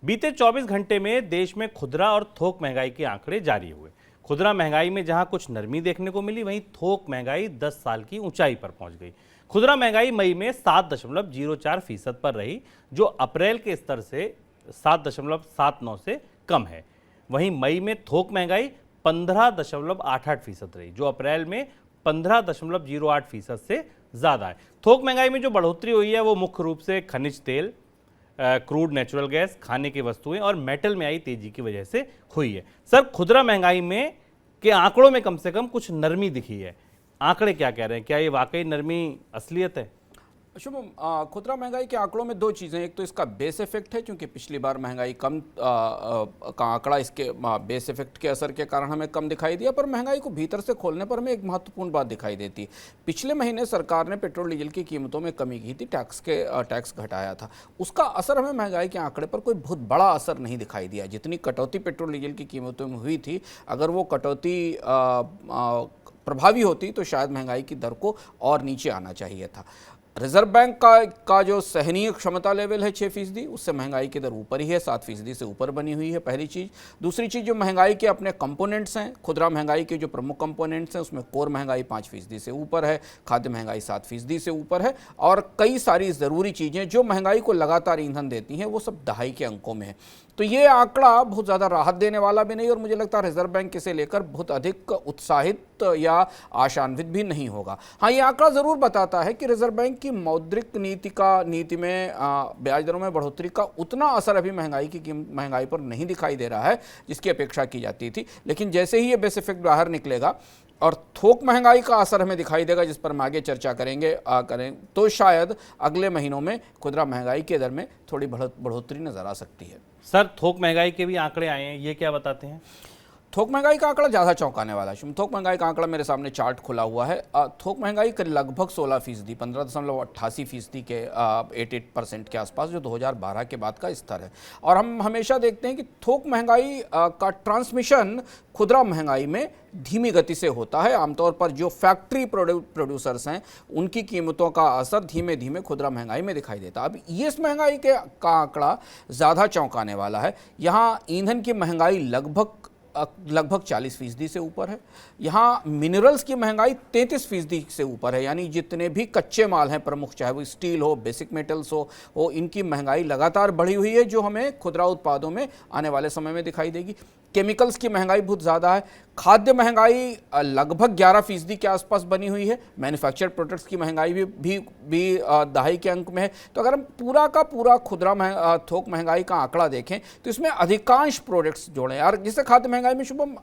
बीते 24 घंटे में देश में खुदरा और थोक महंगाई के आंकड़े जारी हुए। खुदरा महंगाई में जहां कुछ नरमी देखने को मिली, वहीं थोक महंगाई 10 साल की ऊंचाई पर पहुंच गई। खुदरा महंगाई मई में 7.04% पर रही, जो अप्रैल के स्तर से 7.79 से कम है। वहीं मई में थोक महंगाई 15.88% रही, जो अप्रैल में 15.08% से ज्यादा है। थोक महंगाई में जो बढ़ोतरी हुई है वो मुख्य रूप से खनिज तेल, क्रूड नेचुरल गैस, खाने की वस्तुएं और मेटल में आई तेजी की वजह से हुई है। सर, खुदरा महंगाई में के आंकड़ों में कम से कम कुछ नरमी दिखी है। आंकड़े क्या कह रहे हैं? क्या ये वाकई नरमी असलियत है? शुभम, खुदरा महंगाई के आंकड़ों में दो चीज़ें। एक तो इसका बेस इफेक्ट है, क्योंकि पिछली बार महंगाई कम का आंकड़ा इसके बेस इफेक्ट के असर के कारण हमें कम दिखाई दिया, पर महंगाई को भीतर से खोलने पर हमें एक महत्वपूर्ण बात दिखाई देती है। पिछले महीने सरकार ने पेट्रोल डीजल की कीमतों में कमी की थी, टैक्स घटाया था। उसका असर हमें महंगाई के आंकड़े पर कोई बहुत बड़ा असर नहीं दिखाई दिया। जितनी कटौती पेट्रोल डीजल की कीमतों में हुई थी, अगर वो कटौती प्रभावी होती तो शायद महंगाई की दर को और नीचे आना चाहिए था। रिजर्व बैंक का जो सहनीय क्षमता लेवल है 6%, उससे महंगाई की दर ऊपर ही है, 7% से ऊपर बनी हुई है, पहली चीज़। दूसरी चीज़, जो महंगाई के अपने कंपोनेंट्स हैं, खुदरा महंगाई के जो प्रमुख कंपोनेंट्स हैं, उसमें कोर महंगाई 5% से ऊपर है, खाद्य महंगाई 7% से ऊपर है, और कई सारी ज़रूरी चीज़ें जो महंगाई को लगातार ईंधन देती हैं वो सब दहाई के अंकों में है। तो ये आंकड़ा बहुत ज़्यादा राहत देने वाला भी नहीं, और मुझे लगता है रिजर्व बैंक इसे लेकर बहुत अधिक उत्साहित या आशान्वित भी नहीं होगा। हाँ, ये आंकड़ा ज़रूर बताता है कि रिजर्व बैंक की मौद्रिक नीति में ब्याज दरों में बढ़ोतरी का उतना असर अभी महंगाई पर नहीं दिखाई दे रहा है जिसकी अपेक्षा की जाती थी। लेकिन जैसे ही ये बेस इफेक्ट बाहर निकलेगा और थोक महंगाई का असर हमें दिखाई देगा, जिस पर हम आगे चर्चा करें, तो शायद अगले महीनों में खुदरा महंगाई के दर में थोड़ी बढ़ोतरी नजर आ सकती है। सर, थोक महंगाई के भी आंकड़े आए हैं, ये क्या बताते हैं? थोक महंगाई का आंकड़ा ज़्यादा चौंकाने वाला है। थोक महंगाई का आंकड़ा मेरे सामने चार्ट खुला हुआ है। थोक महंगाई का लगभग 16%, 15.88% के 88% के आसपास, जो 2012 के बाद का स्तर है। और हम हमेशा देखते हैं कि थोक महंगाई का ट्रांसमिशन खुदरा महंगाई में धीमी गति से होता है। आमतौर पर जो फैक्ट्री प्रोड्यूसर्स हैं, उनकी कीमतों का असर धीमे धीमे खुदरा महंगाई में दिखाई देता है। अब ये इस महंगाई का आंकड़ा ज़्यादा चौंकाने वाला है। यहाँ ईंधन की महंगाई लगभग 40% से ऊपर है। यहाँ मिनरल्स की महंगाई 33% से ऊपर है, यानी जितने भी कच्चे माल हैं प्रमुख, चाहे वो स्टील हो, बेसिक मेटल्स हो, इनकी महंगाई लगातार बढ़ी हुई है, जो हमें खुदरा उत्पादों में आने वाले समय में दिखाई देगी। केमिकल्स की महंगाई बहुत ज़्यादा है। खाद्य महंगाई लगभग 11% के आसपास बनी हुई है। मैन्युफैक्चर्ड प्रोडक्ट्स की महंगाई भी दहाई के अंक में है। तो अगर हम पूरा का पूरा खुदरा थोक महंगाई का आंकड़ा देखें तो इसमें अधिकांश प्रोडक्ट्स जोड़ें। और जैसे खाद्य महंगाई में शुभम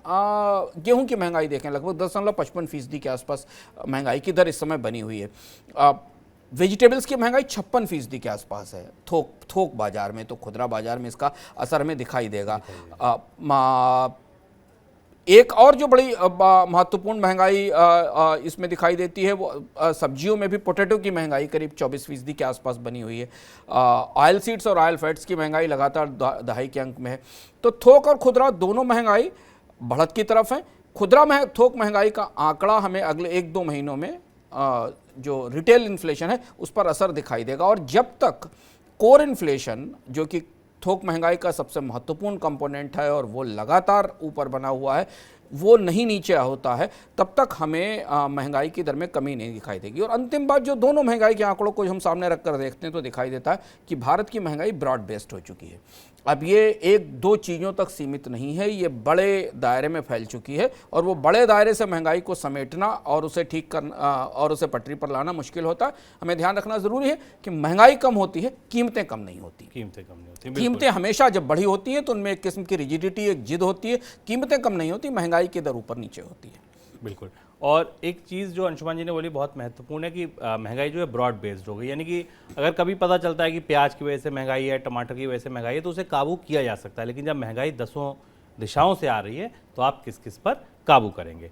गेहूं की महंगाई देखें, लगभग 10.55% के आसपास महंगाई की दर इस समय बनी हुई है। वेजिटेबल्स की महंगाई 56% के आसपास है थोक बाजार में। तो खुदरा बाजार में इसका असर हमें दिखाई देगा। एक और जो बड़ी महत्वपूर्ण महंगाई इसमें दिखाई देती है, वो सब्जियों में भी पोटैटो की महंगाई करीब 24% के आसपास बनी हुई है। ऑयल सीड्स और ऑयल फैट्स की महंगाई लगातार दहाई के अंक में है। तो थोक और खुदरा दोनों महंगाई बढ़त की तरफ है। थोक महंगाई का आंकड़ा हमें अगले 1-2 महीनों में जो रिटेल इन्फ्लेशन है उस पर असर दिखाई देगा। और जब तक कोर इन्फ्लेशन, जो कि थोक महंगाई का सबसे महत्वपूर्ण कंपोनेंट है और वो लगातार ऊपर बना हुआ है, वो नहीं नीचे होता है, तब तक हमें महंगाई की दर में कमी नहीं दिखाई देगी। और अंतिम बात, जो दोनों महंगाई के आंकड़ों को हम सामने रखकर देखते हैं तो दिखाई देता है कि भारत की महंगाई ब्रॉड बेस्ड हो चुकी है। अब ये 1-2 चीज़ों तक सीमित नहीं है, ये बड़े दायरे में फैल चुकी है। और वो बड़े दायरे से महंगाई को समेटना और उसे ठीक करना और उसे पटरी पर लाना मुश्किल होता है। हमें ध्यान रखना ज़रूरी है कि महंगाई कम होती है, कीमतें कम नहीं होती। कीमतें हमेशा जब बढ़ी होती हैं तो उनमें एक किस्म की रिजिडिटी, एक जिद होती है। कीमतें कम नहीं होती, महंगाई की दर ऊपर नीचे होती है। बिल्कुल। और एक चीज़ जो अंशुमान जी ने बोली बहुत महत्वपूर्ण है कि महंगाई जो है ब्रॉड बेस्ड हो गई, यानी कि अगर कभी पता चलता है कि प्याज की वजह से महंगाई है, टमाटर की वजह से महंगाई है, तो उसे काबू किया जा सकता है। लेकिन जब महंगाई 10 दिशाओं से आ रही है तो आप किस किस पर काबू करेंगे?